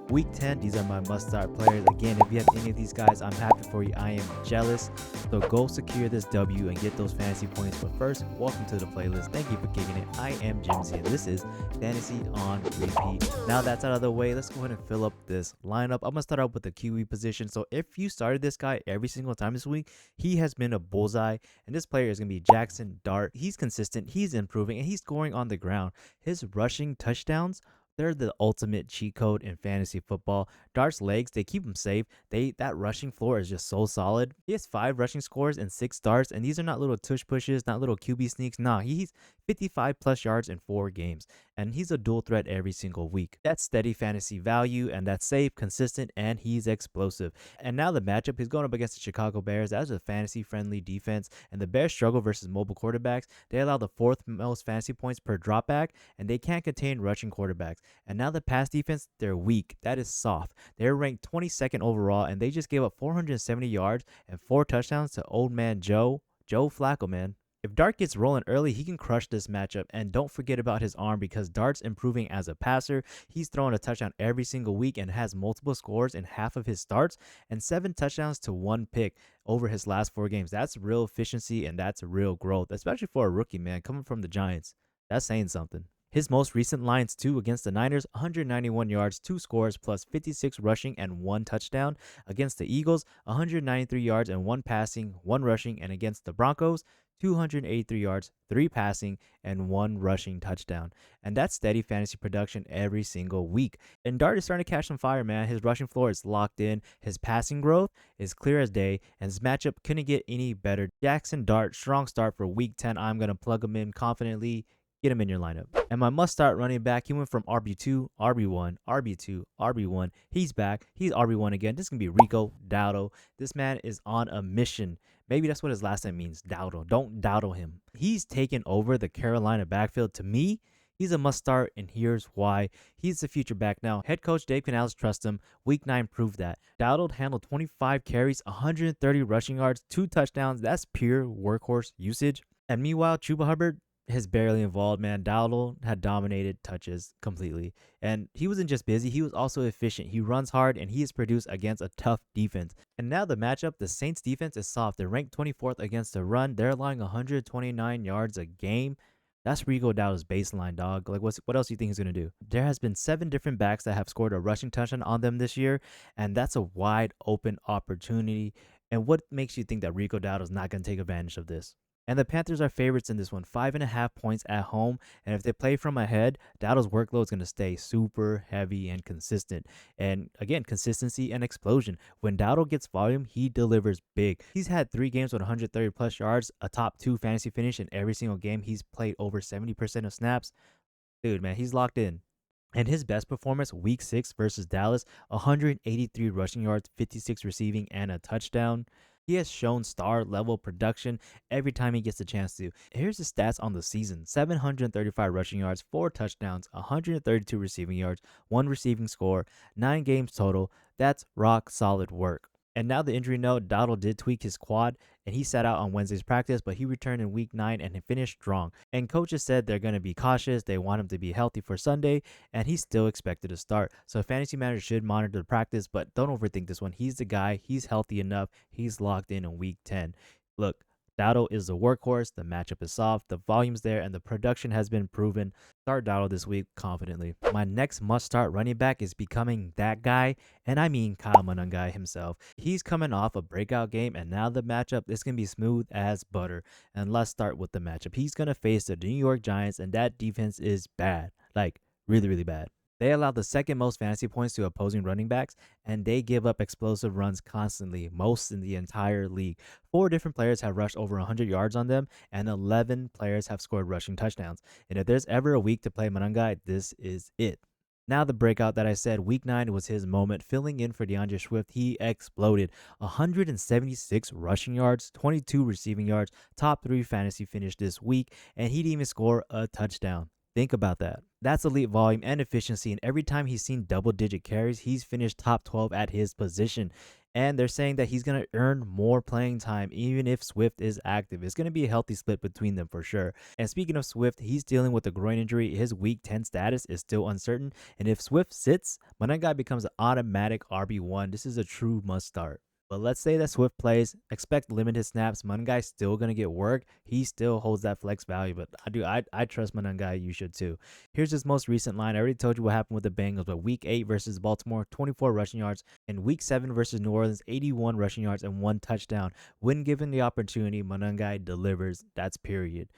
Week 10, these are my must-start players. Again, if you have any of these guys, I'm happy for you. I am jealous. So go secure this W and get those fantasy points. But first, welcome to the playlist. Thank you for kicking it. I am Jimsy, and this is Fantasy on Repeat. Now that's out of the way, let's go ahead and fill up this lineup. I'm going to start out with the QB position. So if you started this guy every single time this week, he has been a bullseye. And this player is going to be Jaxson Dart. He's consistent, he's improving, and he's scoring on the ground. His rushing touchdowns, they're the ultimate cheat code in fantasy football. Dart's legs, they keep him safe. That rushing floor is just so solid. He has 5 rushing scores and 6 starts, and these are not little tush pushes, not little QB sneaks. Nah, he's 55 plus yards in 4 games, and he's a dual threat every single week. That's steady fantasy value, and that's safe, consistent, and he's explosive. And now the matchup, he's going up against the Chicago Bears. That's a fantasy-friendly defense, and the Bears struggle versus mobile quarterbacks. They allow the 4th most fantasy points per dropback, and they can't contain rushing quarterbacks. And now the pass defense, they're weak. That is soft. They're ranked 22nd overall, and they just gave up 470 yards and 4 touchdowns to old man Joe Flacco, man. If Dart gets rolling early, he can crush this matchup. And don't forget about his arm, because Dart's improving as a passer. He's throwing a touchdown every single week and has multiple scores in half of his starts and 7 touchdowns to 1 pick over his last 4 games. That's real efficiency, and that's real growth, especially for a rookie, man, coming from the Giants. That's saying something. His most recent lines, too, against the Niners, 191 yards, 2 scores, plus 56 rushing and 1 touchdown. Against the Eagles, 193 yards and 1 passing, 1 rushing. And against the Broncos, 283 yards, 3 passing, and 1 rushing touchdown. And that's steady fantasy production every single week. And Dart is starting to catch some fire, man. His rushing floor is locked in. His passing growth is clear as day. And his matchup couldn't get any better. Jaxson Dart, strong start for week 10. I'm going to plug him in confidently. Get him in your lineup. And my must-start running back, he went from RB2, RB1, RB2, RB1. He's back. He's RB1 again. This is going to be Rico Dowdle. This man is on a mission. Maybe that's what his last name means, Dowdle. Don't dawdle him. He's taken over the Carolina backfield. To me, he's a must-start, and here's why. He's the future back now. Head coach Dave Canales trusts him. Week 9 proved that. Dowdle handled 25 carries, 130 rushing yards, 2 touchdowns. That's pure workhorse usage. And meanwhile, Chuba Hubbard is barely involved, man. Dowdle had dominated touches completely. And he wasn't just busy, he was also efficient. He runs hard, and he is produced against a tough defense. And now the matchup, the Saints defense is soft. They're ranked 24th against the run. They're allowing 129 yards a game. That's Rico Dowdle's baseline, dog. Like, what else do you think he's going to do? There has been 7 different backs that have scored a rushing touchdown on them this year, and that's a wide open opportunity. And what makes you think that Rico Dowdle is not going to take advantage of this? And the Panthers are favorites in this one, 5.5 points at home. And if they play from ahead, Dowdle's workload is going to stay super heavy and consistent. And again, consistency and explosion. When Dowdle gets volume, he delivers big. He's had 3 games with 130 plus yards, a top 2 fantasy finish in every single game. He's played over 70% of snaps. Dude, man, he's locked in. And his best performance, week 6 versus Dallas, 183 rushing yards, 56 receiving, and a touchdown. He has shown star-level production every time he gets a chance to. Here's the stats on the season. 735 rushing yards, 4 touchdowns, 132 receiving yards, 1 receiving score, 9 games total. That's rock-solid work. And now the injury note, Dowdle did tweak his quad, and he sat out on Wednesday's practice, but he returned in week 9 and he finished strong. And coaches said they're going to be cautious. They want him to be healthy for Sunday, and he's still expected to start. So fantasy managers should monitor the practice, but don't overthink this one. He's the guy. He's healthy enough. He's locked in week 10. Look, Dowdle is the workhorse. The matchup is soft. The volume's there, and the production has been proven. Start Dowdle this week confidently. My next must-start running back is becoming that guy, and I mean Kyle Monangai himself. He's coming off a breakout game, and now the matchup is going to be smooth as butter. And let's start with the matchup. He's going to face the New York Giants, and that defense is bad. Like, really, really bad. They allow the 2nd most fantasy points to opposing running backs, and they give up explosive runs constantly, most in the entire league. 4 different players have rushed over 100 yards on them, and 11 players have scored rushing touchdowns. And if there's ever a week to play Monangai, this is it. Now the breakout that I said, week 9 was his moment. Filling in for DeAndre Swift, he exploded. 176 rushing yards, 22 receiving yards, top 3 fantasy finish this week, and he didn't even score a touchdown. Think about that. That's elite volume and efficiency, and every time he's seen double-digit carries, he's finished top 12 at his position. And they're saying that he's going to earn more playing time even if Swift is active. It's going to be a healthy split between them for sure. And speaking of Swift, he's dealing with a groin injury. His week 10 status is still uncertain. And if Swift sits, Monangai becomes an automatic RB1. This is a true must start. But let's say that Swift plays, expect limited snaps. Monangai's still going to get work. He still holds that flex value, but I trust Monangai. You should too. Here's his most recent line. I already told you what happened with the Bengals, but week 8 versus Baltimore, 24 rushing yards. And week 7 versus New Orleans, 81 rushing yards and 1 touchdown. When given the opportunity, Monangai delivers. That's period.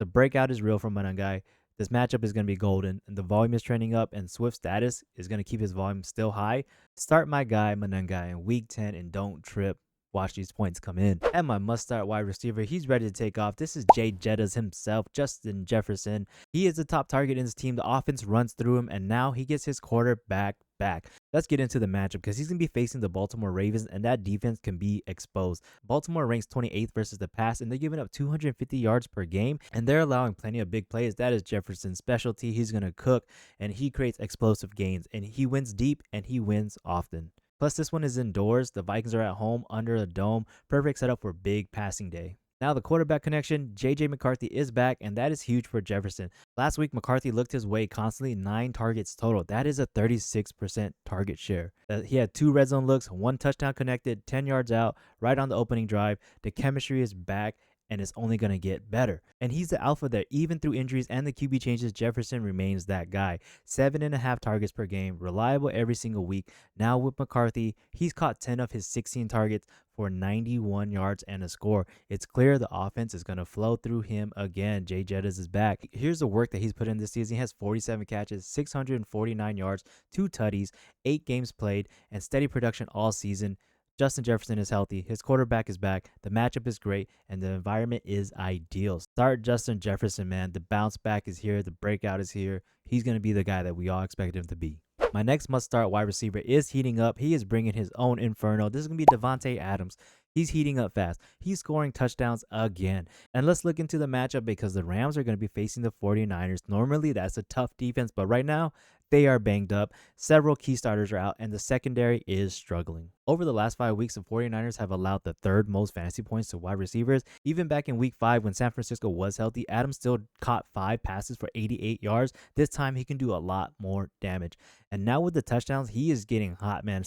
The breakout is real from Monangai. This matchup is going to be golden, and the volume is trending up, and Swift's status is going to keep his volume still high. Start my guy, Monangai, in week 10, and don't trip. Watch these points come in. And my must-start wide receiver, he's ready to take off. This is JJETTAS himself, Justin Jefferson. He is the top target in his team. The offense runs through him, and now he gets his quarterback back. Let's get into the matchup because he's going to be facing the Baltimore Ravens, and that defense can be exposed. Baltimore ranks 28th versus the pass, and they're giving up 250 yards per game, and they're allowing plenty of big plays. That is Jefferson's specialty. He's going to cook, and he creates explosive gains, and he wins deep, and he wins often. Plus, this one is indoors. The Vikings are at home under a dome. Perfect setup for big passing day. Now, the quarterback connection, J.J. McCarthy is back, and that is huge for Jefferson. Last week, McCarthy looked his way constantly, 9 targets total. That is a 36% target share. He had 2 red zone looks, 1 touchdown connected, 10 yards out, right on the opening drive. The chemistry is back, and it's only going to get better. And he's the alpha there. Even through injuries and the QB changes, Jefferson remains that guy. 7.5 targets per game, reliable every single week. Now with McCarthy, he's caught 10 of his 16 targets for 91 yards and a score. It's clear the offense is going to flow through him again. JJETTAS is back. Here's the work that he's put in this season. He has 47 catches, 649 yards, 2 tutties, 8 games played, and steady production all season. Justin Jefferson is healthy. His quarterback is back. The matchup is great, and the environment is ideal. Start Justin Jefferson, man. The bounce back is here. The breakout is here. He's going to be the guy that we all expect him to be. My next must-start wide receiver is heating up. He is bringing his own inferno. This is going to be Davante Adams. He's heating up fast. He's scoring touchdowns again. And let's look into the matchup because the Rams are going to be facing the 49ers. Normally, that's a tough defense, but right now, they are banged up. Several key starters are out, and the secondary is struggling. Over the last 5 weeks, the 49ers have allowed the 3rd most fantasy points to wide receivers. Even back in week 5 when San Francisco was healthy, Adams still caught 5 passes for 88 yards. This time, he can do a lot more damage. And now with the touchdowns, he is getting hot, man.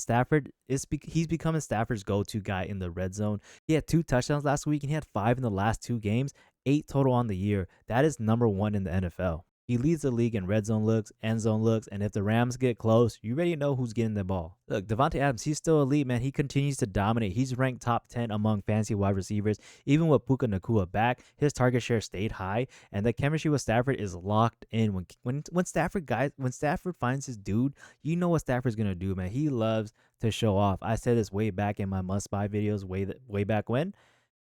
He's becoming Stafford's go-to guy in the red zone. He had 2 touchdowns last week, and he had 5 in the last 2 games, 8 total on the year. That is number 1 in the NFL. He leads the league in red zone looks, end zone looks, and if the Rams get close, you already know who's getting the ball. Look, Davante Adams, he's still elite, man. He continues to dominate. He's ranked top 10 among fantasy wide receivers. Even with Puka Nacua back, his target share stayed high, and the chemistry with Stafford is locked in. When Stafford finds his dude, you know what Stafford's gonna do, man. He loves to show off. I said this way back in my must-buy videos, way back when,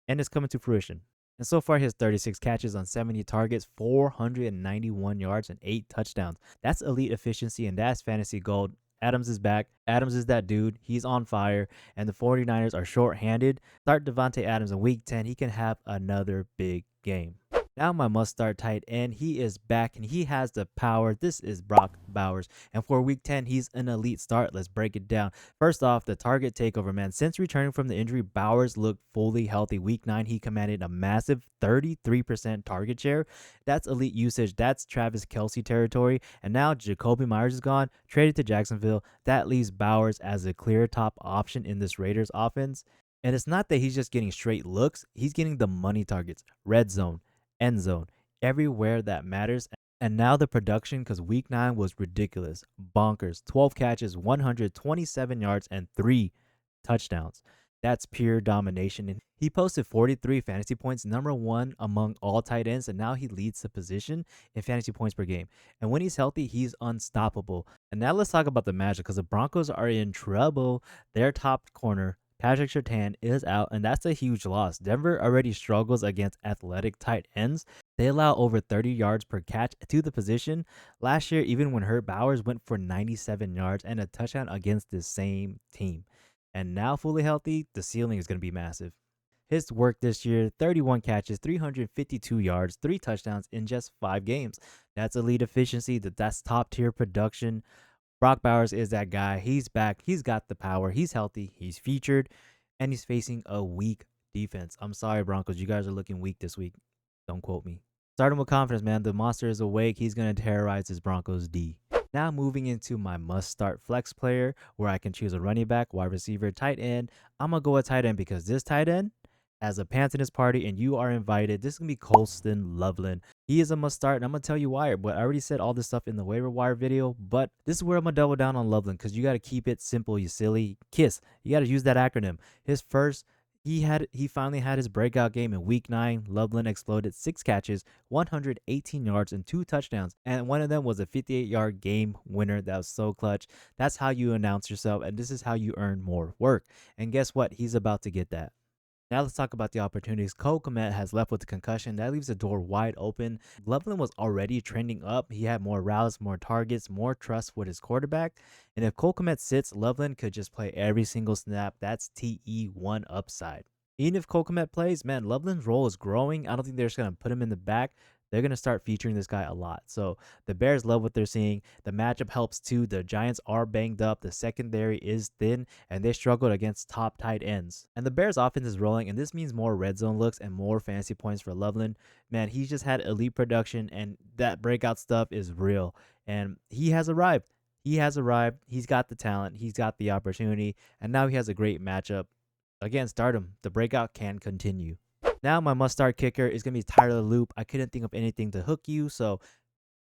and it's coming to fruition. And so far, he has 36 catches on 70 targets, 491 yards, and 8 touchdowns. That's elite efficiency, and that's fantasy gold. Adams is back. Adams is that dude. He's on fire, and the 49ers are short-handed. Start Davante Adams in week 10. He can have another big game. Now my must-start tight end. He is back, and he has the power. This is Brock Bowers. And for week 10, he's an elite start. Let's break it down. First off, the target takeover, man. Since returning from the injury, Bowers looked fully healthy. Week 9, he commanded a massive 33% target share. That's elite usage. That's Travis Kelce territory. And now Jacoby Myers is gone, traded to Jacksonville. That leaves Bowers as a clear top option in this Raiders offense. And it's not that he's just getting straight looks. He's getting the money targets, red zone, end zone, everywhere that matters. And now the production, because week 9 was ridiculous. Bonkers. 12 catches, 127 yards, and 3 touchdowns. That's pure domination. And he posted 43 fantasy points, number 1 among all tight ends, and now he leads the position in fantasy points per game. And when he's healthy, he's unstoppable. And now let's talk about the Magic, because the Broncos are in trouble. Their top corner, Patrick Surtain, is out, and that's a huge loss. Denver already struggles against athletic tight ends. They allow over 30 yards per catch to the position. Last year, even when hurt, Bowers went for 97 yards and a touchdown against the same team. And now fully healthy, the ceiling is going to be massive. His work this year, 31 catches, 352 yards, 3 touchdowns in just 5 games. That's elite efficiency. That's top-tier production. Brock Bowers is that guy. He's back. He's got the power. He's healthy. He's featured, and he's facing a weak defense. I'm sorry, Broncos. You guys are looking weak this week. Don't quote me. Starting with confidence, man. The monster is awake. He's going to terrorize his Broncos D. Now moving into my must-start flex player where I can choose a running back, wide receiver, tight end. I'm going to go with tight end because this tight end has a pants in his party and you are invited. This is going to be Colston Loveland. He is a must-start, and I'm going to tell you why. But I already said all this stuff in the waiver wire video, but this is where I'm going to double down on Loveland because you got to keep it simple, you silly. KISS. You got to use that acronym. He finally had his breakout game in week 9. Loveland exploded 6 catches, 118 yards, and 2 touchdowns. And one of them was a 58-yard game winner that was so clutch. That's how you announce yourself, and this is how you earn more work. And guess what? He's about to get that. Now let's talk about the opportunities. Cole Kmet has left with a concussion. That leaves the door wide open. Loveland was already trending up. He had more routes, more targets, more trust with his quarterback. And if Cole Kmet sits, Loveland could just play every single snap. That's TE1 upside. Even if Cole Kmet plays, man, Loveland's role is growing. I don't think they're just going to put him in the back. They're going to start featuring this guy a lot. So the Bears love what they're seeing. The matchup helps too. The Giants are banged up. The secondary is thin, and they struggled against top tight ends. And the Bears offense is rolling, and this means more red zone looks and more fantasy points for Loveland. Man, he's just had elite production, and that breakout stuff is real. And he has arrived. He has arrived. He's got the talent. He's got the opportunity, and now he has a great matchup. Again, start him. The breakout can continue. Now my must-start kicker is going to be Tyler Loop. I couldn't think of anything to hook you, so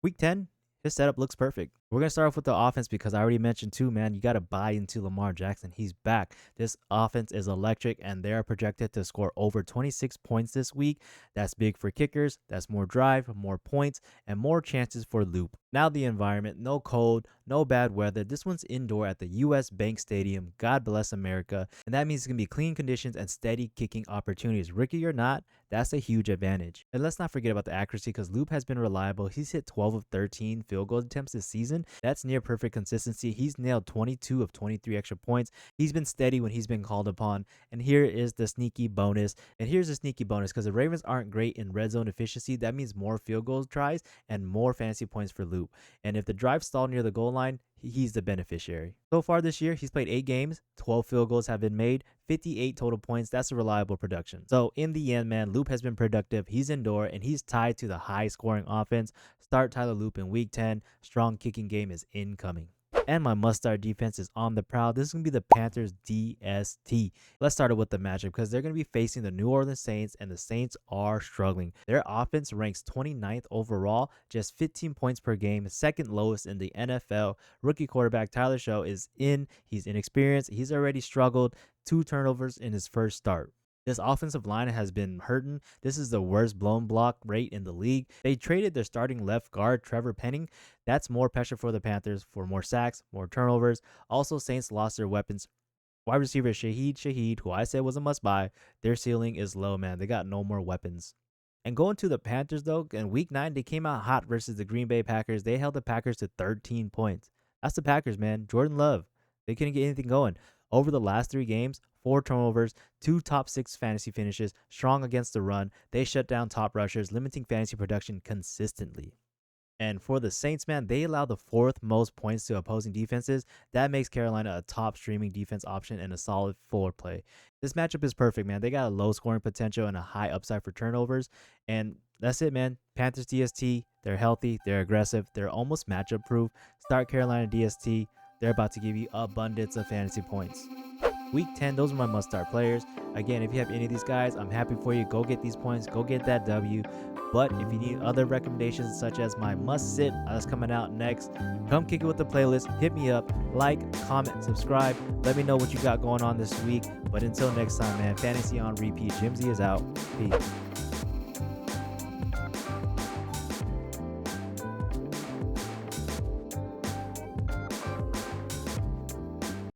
week 10, his setup looks perfect. We're going to start off with the offense because I already mentioned too, man, you got to buy into Lamar Jackson. He's back. This offense is electric, and they're projected to score over 26 points this week. That's big for kickers. That's more drive, more points, and more chances for Loop. Now the environment, no cold, no bad weather. This one's indoor at the US Bank Stadium. God bless America. And that means it's going to be clean conditions and steady kicking opportunities. Rookie or not, that's a huge advantage. And let's not forget about the accuracy because Loop has been reliable. He's hit 12 of 13 field goal attempts this season. That's near perfect consistency. He's nailed 22 of 23 extra points. He's been steady when he's been called upon. And here is the sneaky bonus. And here's the sneaky bonus because the Ravens aren't great in red zone efficiency. That means more field goal tries and more fantasy points for Loop. And if the drive stall near the goal line, he's the beneficiary. So far this year, he's played 8 games, 12 field goals have been made, 58 total points. That's a reliable production. So in the end, man, Loop has been productive. He's indoor, and he's tied to the high-scoring offense. Start Tyler Loop in week 10. Strong kicking game is incoming. And my must-start defense is on the prowl. This is going to be the Panthers DST. Let's start it with the matchup because they're going to be facing the New Orleans Saints, and the Saints are struggling. Their offense ranks 29th overall, just 15 points per game, second lowest in the NFL. Rookie quarterback Tyler Show is in. He's inexperienced. He's already struggled. 2 turnovers in his first start. This offensive line has been hurting. This is the worst blown block rate in the league. They traded their starting left guard, Trevor Penning. That's more pressure for the Panthers for more sacks, more turnovers. Also, Saints lost their weapons. Wide receiver Shaheed, who I said was a must-buy. Their ceiling is low, man. They got no more weapons. And going to the Panthers, though, in week 9, they came out hot versus the Green Bay Packers. They held the Packers to 13 points. That's the Packers, man. Jordan Love. They couldn't get anything going. Over the last 3 games, 4 turnovers, 2 top 6 fantasy finishes, strong against the run. They shut down top rushers, limiting fantasy production consistently. And for the Saints, man, they allow the 4th most points to opposing defenses. That makes Carolina a top streaming defense option and a solid floor play. This matchup is perfect, man. They got a low scoring potential and a high upside for turnovers. And that's it, man. Panthers DST, they're healthy, they're aggressive, they're almost matchup proof. Start Carolina DST. They're about to give you abundance of fantasy points. Week 10, those are my must-start players. Again, if you have any of these guys, I'm happy for you. Go get these points. Go get that W. But if you need other recommendations, such as my must-sit that's coming out next, come kick it with the playlist. Hit me up. Like, comment, subscribe. Let me know what you got going on this week. But until next time, man, Fantasy on Repeat. Jimsy is out. Peace.